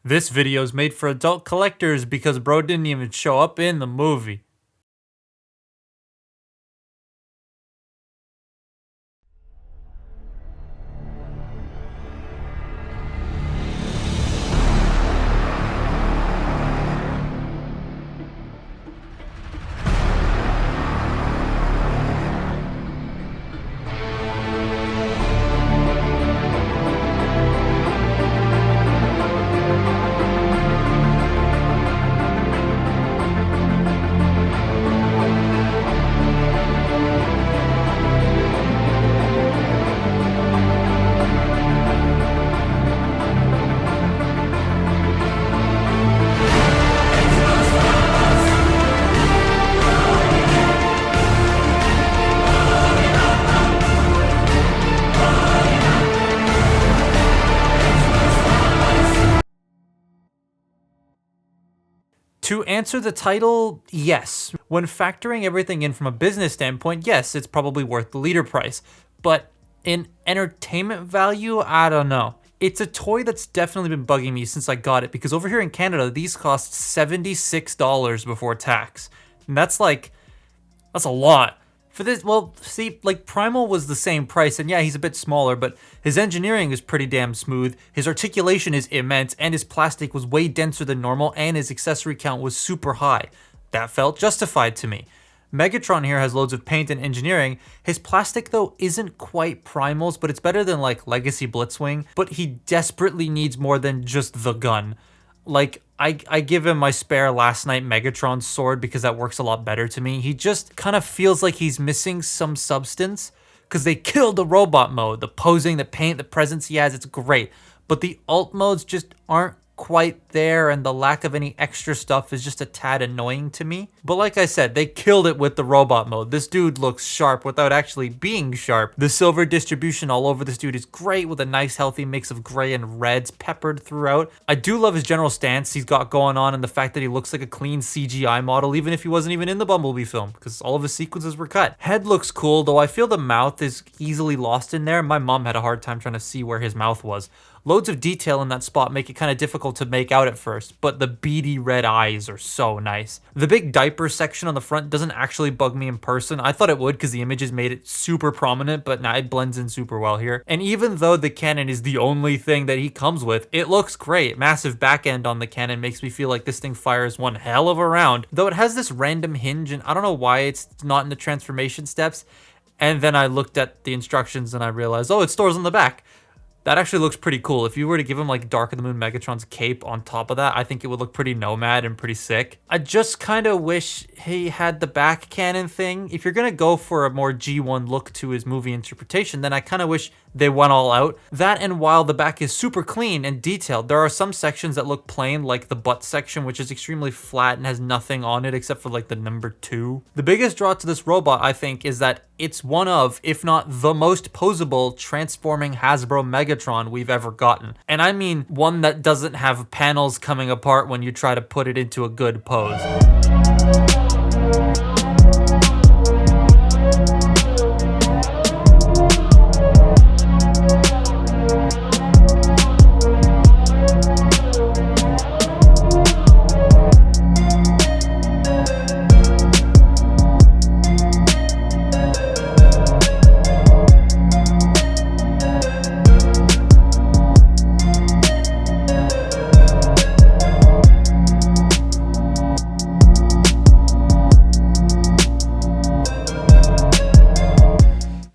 This video is made for adult collectors because bro didn't even show up in the movie. To answer the title, yes. When factoring everything in from a business standpoint, yes, it's probably worth the liter price. But in entertainment value, I don't know. It's a toy that's definitely been bugging me since I got it, because over here in Canada, these cost $76 before tax. And that's a lot. For this, well, see, like Primal was the same price, and yeah, he's a bit smaller, but his engineering is pretty damn smooth, his articulation is immense, and his plastic was way denser than normal, and his accessory count was super high. That felt justified to me. Megatron here has loads of paint and engineering. His plastic, though, isn't quite Primal's, but it's better than, like, Legacy Blitzwing, but he desperately needs more than just the gun. Like, I give him my spare Last Night Megatron sword because that works a lot better to me. He just kind of feels like he's missing some substance because they killed the robot mode. The posing, the paint, the presence he has, it's great. But the alt modes just aren't quite there, and the lack of any extra stuff is just a tad annoying to me. But like I said, they killed it with the robot mode. This dude looks sharp without actually being sharp. The silver distribution all over this dude is great, with a nice healthy mix of gray and reds peppered throughout. I do love his general stance he's got going on, and the fact that he looks like a clean CGI model even if he wasn't even in the Bumblebee film, because all of his sequences were cut. Head looks cool, though I feel the mouth is easily lost in there. My mom had a hard time trying to see where his mouth was. Loads of detail in that spot make it kind of difficult to make out at first, but the beady red eyes are so nice. The big diaper section on the front doesn't actually bug me in person. I thought it would because the images made it super prominent, but nah, it blends in super well here. And even though the cannon is the only thing that he comes with, it looks great. Massive back end on the cannon makes me feel like this thing fires one hell of a round, though it has this random hinge, and I don't know why it's not in the transformation steps. And then I looked at the instructions and I realized, oh, it stores on the back. That actually looks pretty cool. If you were to give him like Dark of the Moon Megatron's cape on top of that, I think it would look pretty nomad and pretty sick. I just kind of wish he had the back cannon thing. If you're going to go for a more G1 look to his movie interpretation, then I kind of wish they went all out. That, and while the back is super clean and detailed, there are some sections that look plain, like the butt section, which is extremely flat and has nothing on it except for like the number 2. The biggest draw to this robot, I think, is that it's one of, if not the most posable, transforming Hasbro Megatron we've ever gotten. And I mean one that doesn't have panels coming apart when you try to put it into a good pose.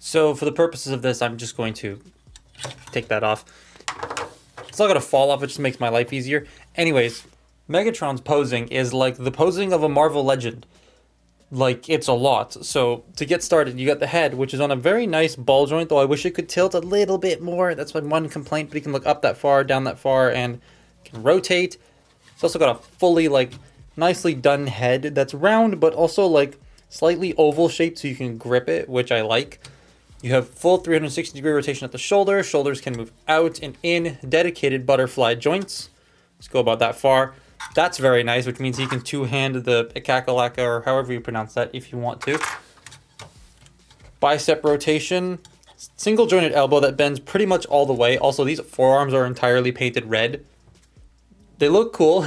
So for the purposes of this, I'm just going to take that off. It's not going to fall off, it just makes my life easier. Anyways, Megatron's posing is like the posing of a Marvel legend. Like, it's a lot. So to get started, you got the head, which is on a very nice ball joint, though I wish it could tilt a little bit more. That's my one complaint, but he can look up that far, down that far, and can rotate. It's also got a fully, like, nicely done head that's round, but also, like, slightly oval shaped so you can grip it, which I like. You have full 360-degree rotation at the shoulder. Shoulders can move out and in. Dedicated butterfly joints. Let's go about that far. That's very nice, which means you can two-hand the Ikakalaka, or however you pronounce that, if you want to. Bicep rotation. Single jointed elbow that bends pretty much all the way. Also, these forearms are entirely painted red. They look cool.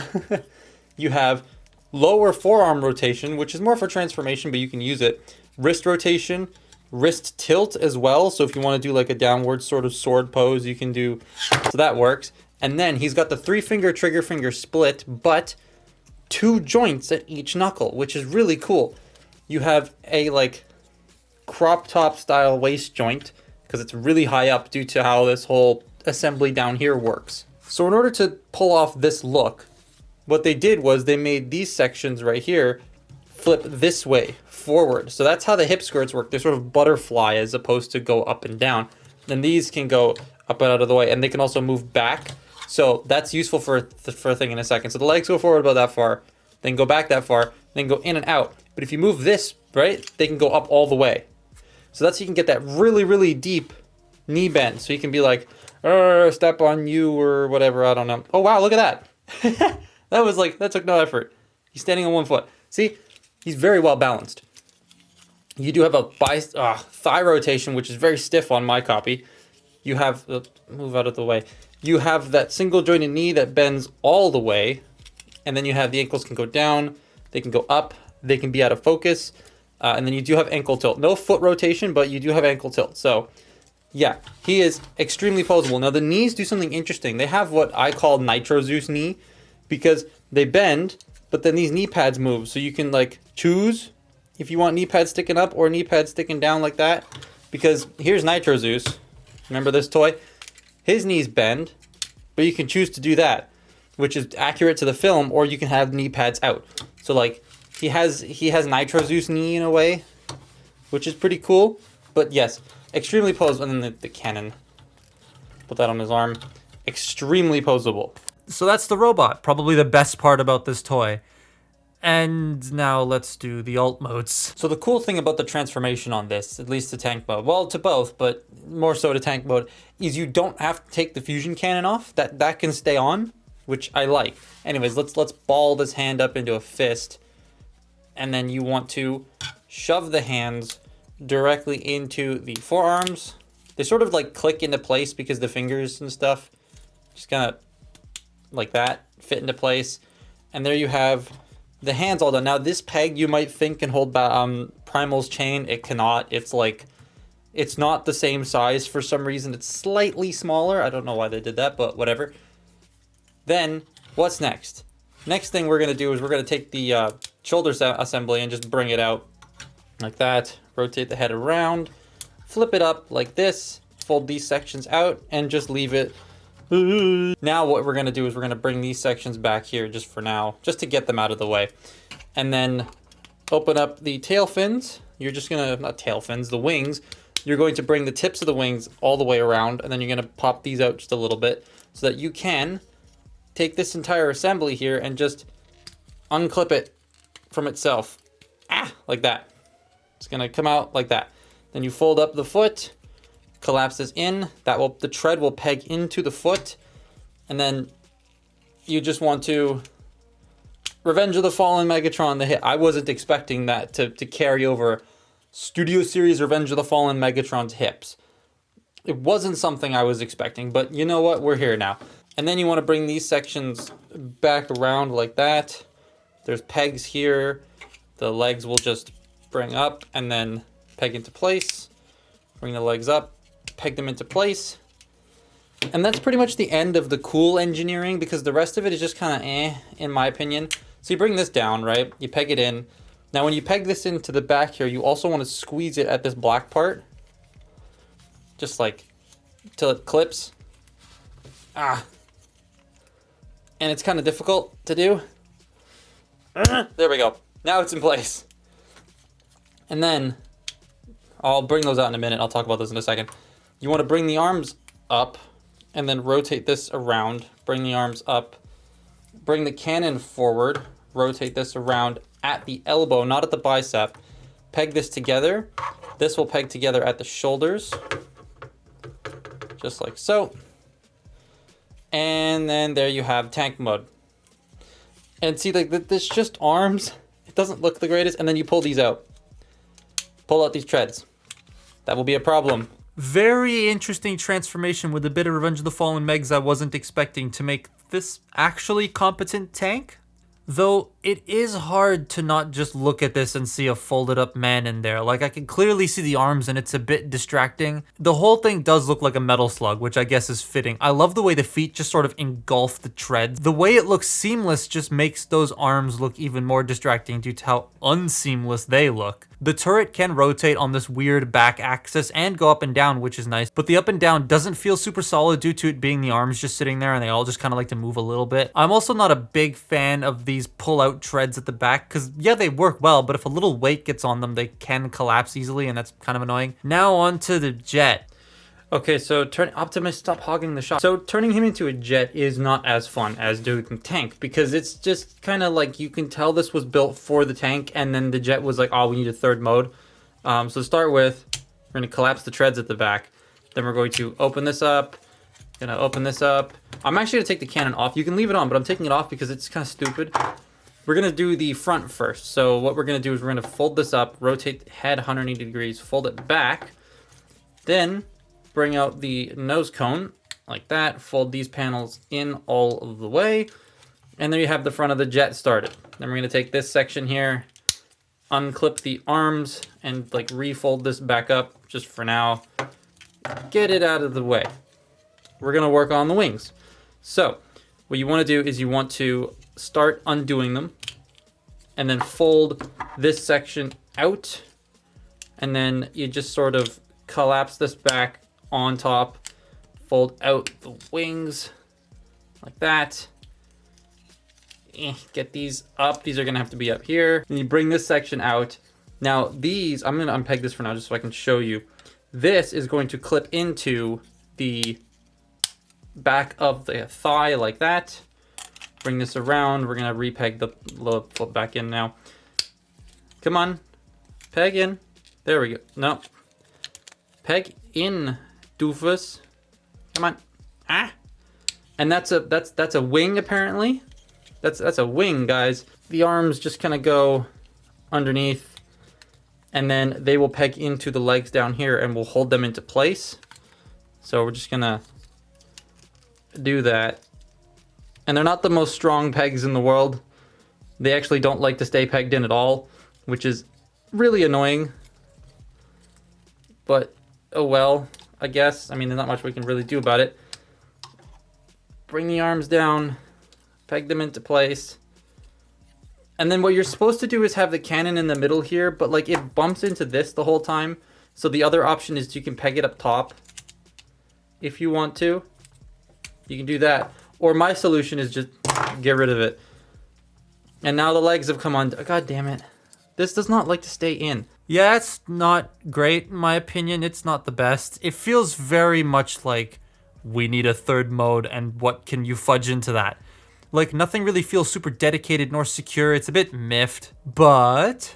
You have lower forearm rotation, which is more for transformation, but you can use it. Wrist rotation, wrist tilt as well. So if you want to do like a downward sort of sword pose, you can do, so that works. And then he's got the 3-finger trigger finger split, but 2 joints at each knuckle, which is really cool. You have a like crop top style waist joint because it's really high up due to how this whole assembly down here works. So in order to pull off this look, what they did was they made these sections right here flip this way forward. So that's how the hip skirts work. They're sort of butterfly as opposed to go up and down. Then these can go up and out of the way, and they can also move back. So that's useful for a thing in a second. So the legs go forward about that far, then go back that far, then go in and out. But if you move this, right, they can go up all the way. So that's, you can get that really, really deep knee bend. So you can be like, step on you or whatever, I don't know. Oh, wow, look at that. That took no effort. He's standing on 1 foot. See, he's very well balanced. You do have a thigh rotation, which is very stiff on my copy. You have, move out of the way. You have that single jointed knee that bends all the way. And then you have the ankles can go down, they can go up, they can be out of focus. And then you do have ankle tilt. No foot rotation, but you do have ankle tilt. So yeah, he is extremely posable. Now the knees do something interesting. They have what I call Nitro Zeus knee because they bend, but then these knee pads move. So you can like choose if you want knee pads sticking up or knee pads sticking down like that. Because here's Nitro Zeus. Remember this toy? His knees bend, but you can choose to do that, which is accurate to the film, or you can have knee pads out. So like he has Nitro Zeus knee in a way, which is pretty cool. But yes, extremely posable. And then the cannon, put that on his arm. Extremely posable. So that's the robot, probably the best part about this toy. And now let's do the alt modes. So the cool thing about the transformation on this, at least to tank mode, well, to both, but more so to tank mode, is you don't have to take the fusion cannon off. That can stay on, which I like. Anyways, let's ball this hand up into a fist. And then you want to shove the hands directly into the forearms. They sort of like click into place because the fingers and stuff just kind of like that fit into place. And there you have the hands all done. Now this peg you might think can hold Primal's chain. It cannot. It's like, it's not the same size for some reason. It's slightly smaller. I don't know why they did that, but whatever. Then what's next? Next thing we're going to do is we're going to take the shoulder assembly and just bring it out like that. Rotate the head around, flip it up like this, fold these sections out, and just leave it. Now what we're going to do is we're going to bring these sections back here just for now, just to get them out of the way. And then open up the tail fins. You're just going to, not tail fins, the wings. You're going to bring the tips of the wings all the way around, and then you're going to pop these out just a little bit so that you can take this entire assembly here and just unclip it from itself. Like that. It's going to come out like that. Then you fold up the foot, collapse this in. The tread will peg into the foot. And then you just want to Revenge of the Fallen Megatron, the hit. I wasn't expecting that to carry over Studio Series Revenge of the Fallen Megatron's hips. It wasn't something I was expecting, but you know what? We're here now. And then you want to bring these sections back around like that. There's pegs here. The legs will just bring up and then peg into place. Bring the legs up, peg them into place. And that's pretty much the end of the cool engineering because the rest of it is just kind of in my opinion. So you bring this down, right? You peg it in. Now when you peg this into the back here, you also want to squeeze it at this black part. Just like till it clips. And it's kind of difficult to do. There we go. Now it's in place. And then, I'll bring those out in a minute. I'll talk about this in a second. You want to bring the arms up and then rotate this around. Bring the arms up. Bring the cannon forward. Rotate this around at the elbow, not at the bicep. Peg this together. This will peg together at the shoulders. Just like so. And then there you have tank mode. And see, like this just arms. It doesn't look the greatest. And then you pull these out. Pull out these treads. That will be a problem. Very interesting transformation with a bit of Revenge of the Fallen Megs I wasn't expecting to make this actually competent tank. Though it is hard to not just look at this and see a folded up man in there. Like, I can clearly see the arms and it's a bit distracting. The whole thing does look like a metal slug, which I guess is fitting. I love the way the feet just sort of engulf the treads. The way it looks seamless just makes those arms look even more distracting due to how unseamless they look. The turret can rotate on this weird back axis and go up and down, which is nice, but the up and down doesn't feel super solid due to it being the arms just sitting there and they all just kind of like to move a little bit. I'm also not a big fan of these pull-out treads at the back because, yeah, they work well, but if a little weight gets on them, they can collapse easily and that's kind of annoying. Now on to the jet. Okay, so Optimus, stop hogging the shot. So turning him into a jet is not as fun as doing the tank because it's just kind of like you can tell this was built for the tank and then the jet was like, oh, we need a third mode. So to start with, we're going to collapse the treads at the back. Then we're going to open this up. Gonna open this up. I'm actually going to take the cannon off. You can leave it on, but I'm taking it off because it's kind of stupid. We're going to do the front first. So what we're going to do is we're going to fold this up, rotate the head 180 degrees, fold it back. Then bring out the nose cone like that, fold these panels in all of the way, and there you have the front of the jet started. Then we're going to take this section here, unclip the arms, and like refold this back up just for now. Get it out of the way. We're going to work on the wings. So what you want to do is you want to start undoing them, and then fold this section out, and then you just sort of collapse this back on top, fold out the wings like that. Get these up. These are gonna have to be up here. And you bring this section out. Now these, I'm gonna unpeg this for now just so I can show you. This is going to clip into the back of the thigh like that. Bring this around. We're gonna repeg the little foot back in now. Come on, peg in. There we go. No, peg in, doofus. Come on. Ah. And that's a wing apparently. That's a wing, guys. The arms just kind of go underneath, and then they will peg into the legs down here and we'll hold them into place. So we're just gonna do that. And they're not the most strong pegs in the world. They actually don't like to stay pegged in at all, which is really annoying. But oh well, I guess. I mean, there's not much we can really do about it. Bring the arms down, peg them into place. And then what you're supposed to do is have the cannon in the middle here, but like it bumps into this the whole time. So the other option is you can peg it up top if you want to. You can do that. Or my solution is just get rid of it. And now the legs have come on. God damn it. This does not like to stay in. Yeah, it's not great in my opinion. It's not the best. It feels very much like we need a third mode and what can you fudge into that? Like nothing really feels super dedicated nor secure. It's a bit miffed, but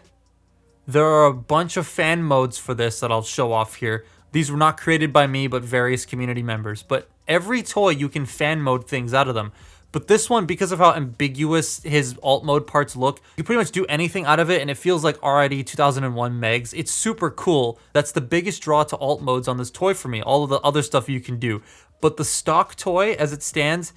there are a bunch of fan modes for this that I'll show off here. These were not created by me, but various community members. But every toy, you can fan mode things out of them. But this one, because of how ambiguous his alt mode parts look, you pretty much do anything out of it and it feels like RID 2001 megs. It's super cool. That's the biggest draw to alt modes on this toy for me. All of the other stuff you can do. But the stock toy, as it stands,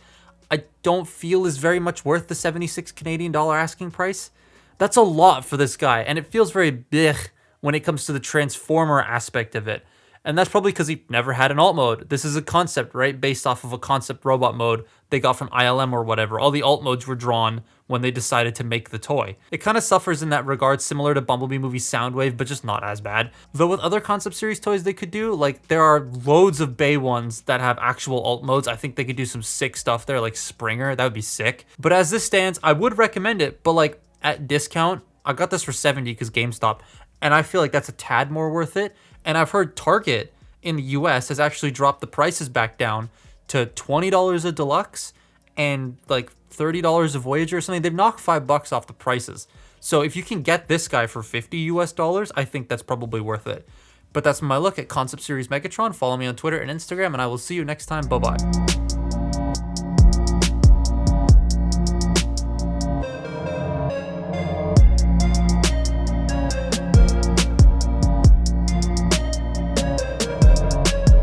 I don't feel is very much worth the 76 Canadian dollar asking price. That's a lot for this guy, and it feels very blech when it comes to the transformer aspect of it. And that's probably because he never had an alt mode. This is a concept, right? Based off of a concept robot mode they got from ILM or whatever. All the alt modes were drawn when they decided to make the toy. It kind of suffers in that regard, similar to Bumblebee movie Soundwave, but just not as bad. Though with other concept series toys they could do, like there are loads of Bay ones that have actual alt modes. I think they could do some sick stuff there, like Springer. That would be sick. But as this stands, I would recommend it, but like at discount, I got this for 70 because GameStop, and I feel like that's a tad more worth it. And I've heard Target in the US has actually dropped the prices back down to $20 a deluxe and like $30 a Voyager or something. They've knocked $5 off the prices. So if you can get this guy for $50 US, I think that's probably worth it. But that's my look at Concept Series Megatron. Follow me on Twitter and Instagram, and I will see you next time. Bye-bye.